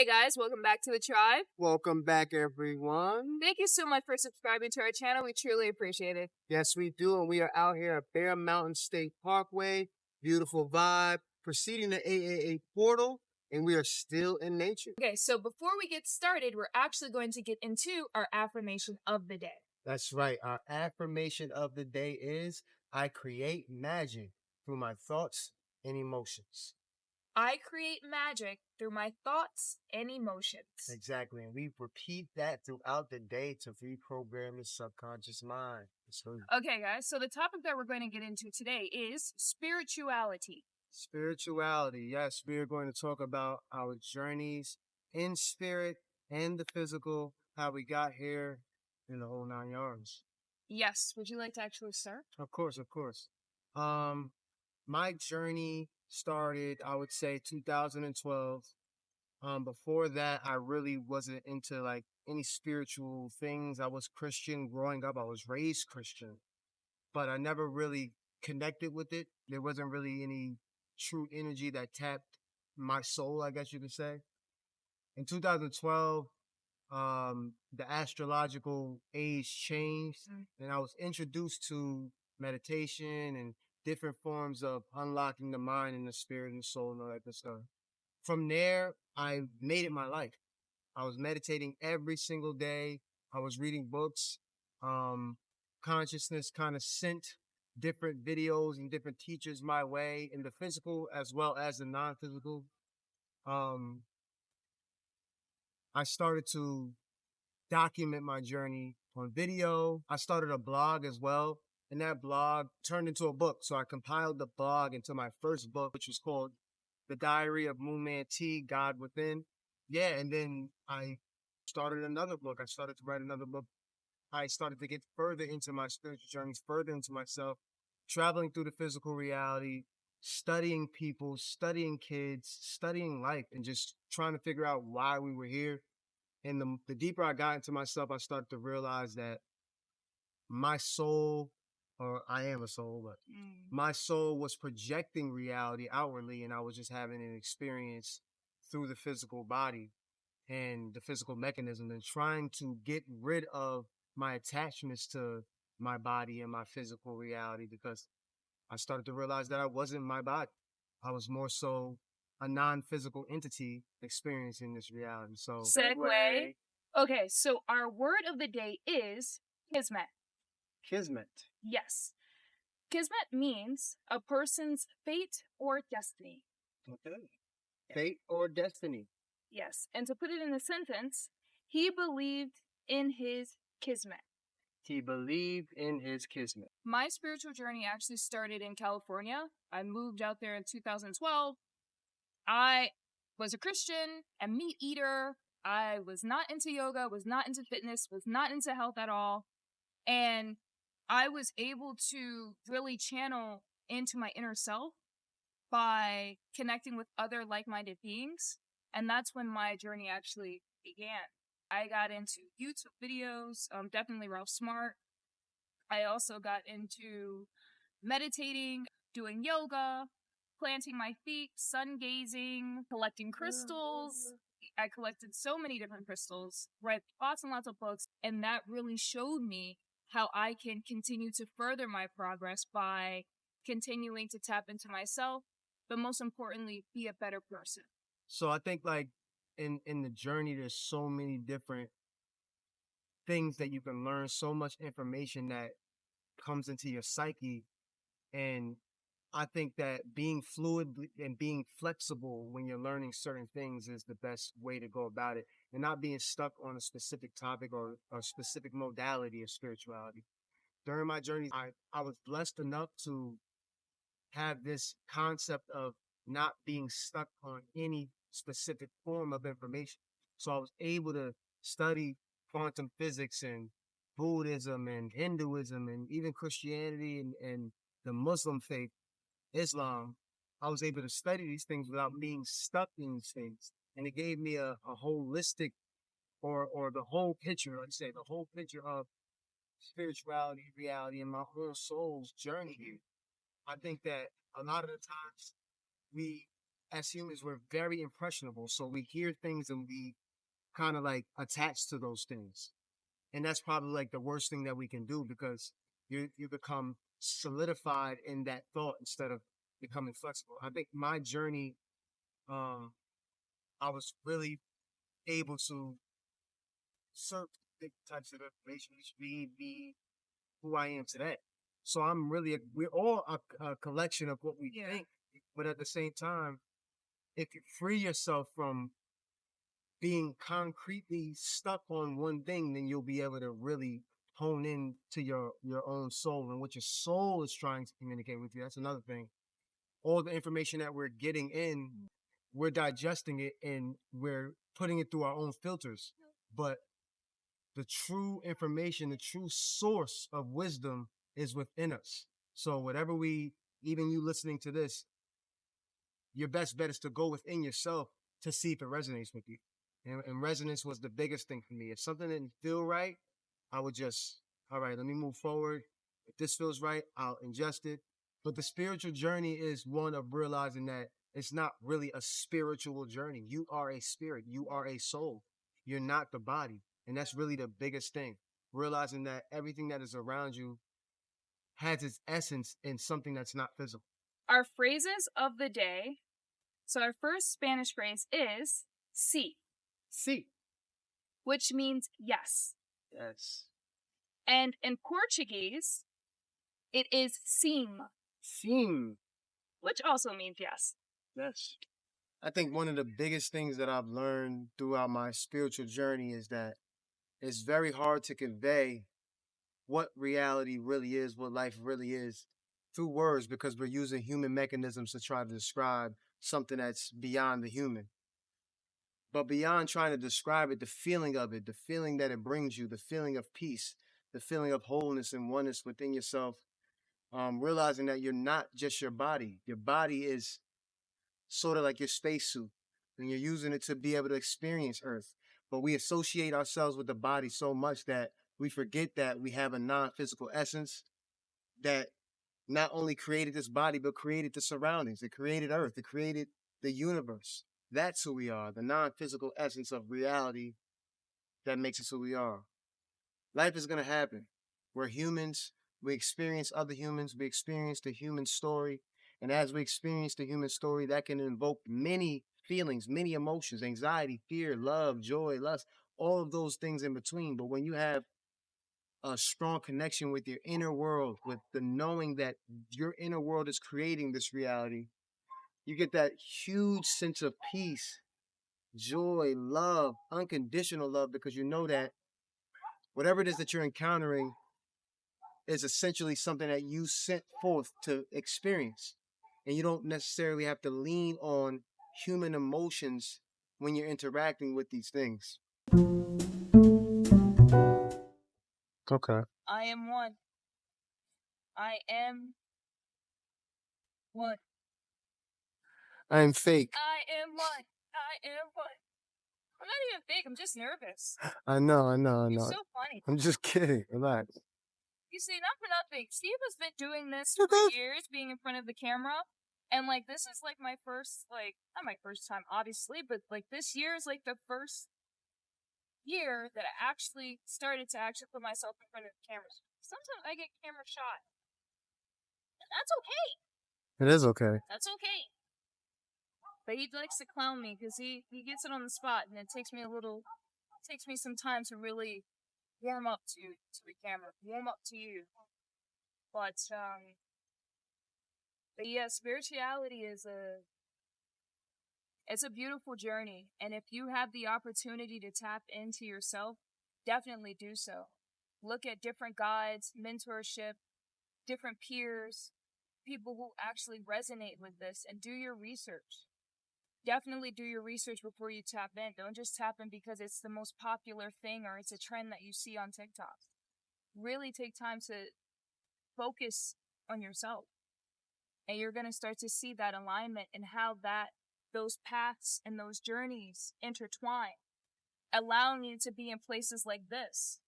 Hey guys, welcome back to the tribe. Welcome back, everyone. Thank you so much for subscribing to our channel. We truly appreciate it. Yes, we do, and we are out here at Bear Mountain State Parkway. Beautiful vibe. Proceeding to AAA portal, and we are still in nature. Okay, so before we get started, we're actually going to get into our affirmation of the day. That's right. Our affirmation of the day is I create magic through my thoughts and emotions. I create magic through my thoughts and emotions. Exactly. And we repeat that throughout the day to reprogram the subconscious mind. Okay, guys, so the topic that we're going to get into today is spirituality. Spirituality. Yes, we are going to talk about our journeys in spirit and the physical, how we got here, in the whole 9 yards. Yes, would you like to actually start? Of course, of course. My journey started, I would say, 2012. Before that, I really wasn't into like any spiritual things. I was Christian growing up. I was raised Christian, but I never really connected with it. There wasn't really any true energy that tapped my soul, I guess you could say. In 2012, the astrological age changed, and I was introduced to meditation and different forms of unlocking the mind and the spirit and the soul and all that good stuff. From there, I made it my life. I was meditating every single day. I was reading books. Consciousness kind of sent different videos and different teachers my way in the physical as well as the non-physical. Um, I started to document my journey on video. I started a blog as well, and that blog turned into a book. So I compiled the blog into my first book, which was called The Diary of Moon Man T, God Within. Yeah, and then I started another book. I started to write another book. I started to get further into my spiritual journeys, further into myself, traveling through the physical reality, studying people, studying kids, studying life, and just trying to figure out why we were here. And the deeper I got into myself, I started to realize that my soul, or I am a soul, but my soul was projecting reality outwardly, and I was just having an experience through the physical body and the physical mechanism and trying to get rid of my attachments to my body and my physical reality because I started to realize that I wasn't my body. I was more so a non-physical entity experiencing this reality. So Segue. Okay, so our word of the day is Kismet. Kismet. Yes. Kismet means a person's fate or destiny. Okay. Fate or destiny. Yes. And to put it in a sentence, he believed in his Kismet. He believed in his Kismet. My spiritual journey actually started in California. I moved out there in 2012. I was a Christian, a meat eater. I was not into yoga, was not into fitness, was not into health at all. And I was able to really channel into my inner self by connecting with other like-minded beings. And that's when my journey actually began. I got into YouTube videos, definitely Ralph Smart. I also got into meditating, doing yoga, planting my feet, sun gazing, collecting crystals. I collected so many different crystals, read lots and lots of books, and that really showed me how I can continue to further my progress by continuing to tap into myself, but most importantly, be a better person. So I think like in the journey, there's so many different things that you can learn, so much information that comes into your psyche. And I think that being fluid and being flexible when you're learning certain things is the best way to go about it and not being stuck on a specific topic or a specific modality of spirituality. During my journey, I was blessed enough to have this concept of not being stuck on any specific form of information. So I was able to study quantum physics and Buddhism and Hinduism and even Christianity and the Muslim faith, Islam. I was able to study these things without being stuck in these things. And it gave me a holistic or the whole picture, like I say, the whole picture of spirituality, reality, and my whole soul's journey here. I think that a lot of the times we, as humans, we're very impressionable. So we hear things and we kind of like attach to those things. And that's probably like the worst thing that we can do because you become solidified in that thought instead of becoming flexible. I think my journey, um, I was really able to search different types of information, which made me who I am today. So we're all a collection of what we think, but at the same time, if you free yourself from being concretely stuck on one thing, then you'll be able to really hone in to your own soul and what your soul is trying to communicate with you. That's another thing. All the information that we're getting in, we're digesting it and we're putting it through our own filters. But the true information, the true source of wisdom is within us. So whatever even you listening to this, your best bet is to go within yourself to see if it resonates with you. And resonance was the biggest thing for me. If something didn't feel right, I would just, all right, let me move forward. If this feels right, I'll ingest it. But the spiritual journey is one of realizing that it's not really a spiritual journey. You are a spirit. You are a soul. You're not the body. And that's really the biggest thing. Realizing that everything that is around you has its essence in something that's not physical. Our phrases of the day. So our first Spanish phrase is sí, Sí. which means yes. Yes. And in Portuguese, it is sim, Sim. which also means yes. Yes. I think one of the biggest things that I've learned throughout my spiritual journey is that it's very hard to convey what reality really is, what life really is through words because we're using human mechanisms to try to describe something that's beyond the human. But beyond trying to describe it, the feeling that it brings you, the feeling of peace, the feeling of wholeness and oneness within yourself, realizing that you're not just your body. Your body is sort of like your spacesuit, and you're using it to be able to experience Earth. But we associate ourselves with the body so much that we forget that we have a non-physical essence that not only created this body, but created the surroundings. It created Earth. It created the universe. That's who we are, the non-physical essence of reality that makes us who we are. Life is going to happen. We're humans. We experience other humans. We experience the human story. And as we experience the human story, that can invoke many feelings, many emotions, anxiety, fear, love, joy, lust, all of those things in between. But when you have a strong connection with your inner world, with the knowing that your inner world is creating this reality, you get that huge sense of peace, joy, love, unconditional love, because you know that whatever it is that you're encountering is essentially something that you sent forth to experience. And you don't necessarily have to lean on human emotions when you're interacting with these things. Okay. I am one. I am one. I am fake. I am one. I am one. I'm not even fake. I'm just nervous. I know. You're so funny. I'm just kidding. Relax. You see, not for nothing. Steve has been doing this You for good? years, being in front of the camera. And, like, this is, like, my first, like, not my first time, obviously, but, like, this year is, like, the first year that I actually started to actually put myself in front of the camera. Sometimes I get camera shy. And that's okay. It is okay. That's okay. But he likes to clown me because he gets it on the spot, and it takes me some time to really warm up to the camera, warm up to you. But yeah, spirituality is it's a beautiful journey, and if you have the opportunity to tap into yourself, definitely do so. Look at different guides, mentorship, different peers, people who actually resonate with this, and do your research. Definitely do your research before you tap in. Don't just tap in because it's the most popular thing or it's a trend that you see on TikTok. Really take time to focus on yourself. And you're going to start to see that alignment and how those paths and those journeys intertwine, allowing you to be in places like this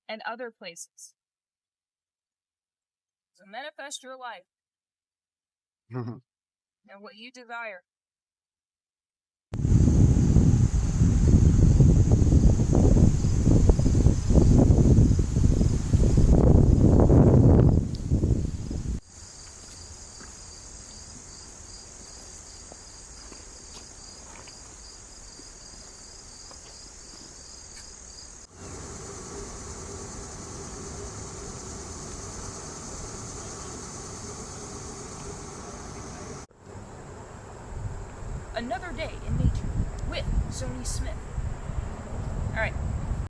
and other places. So manifest your life. and what you desire. Another day in nature with Zoni Smith. Alright,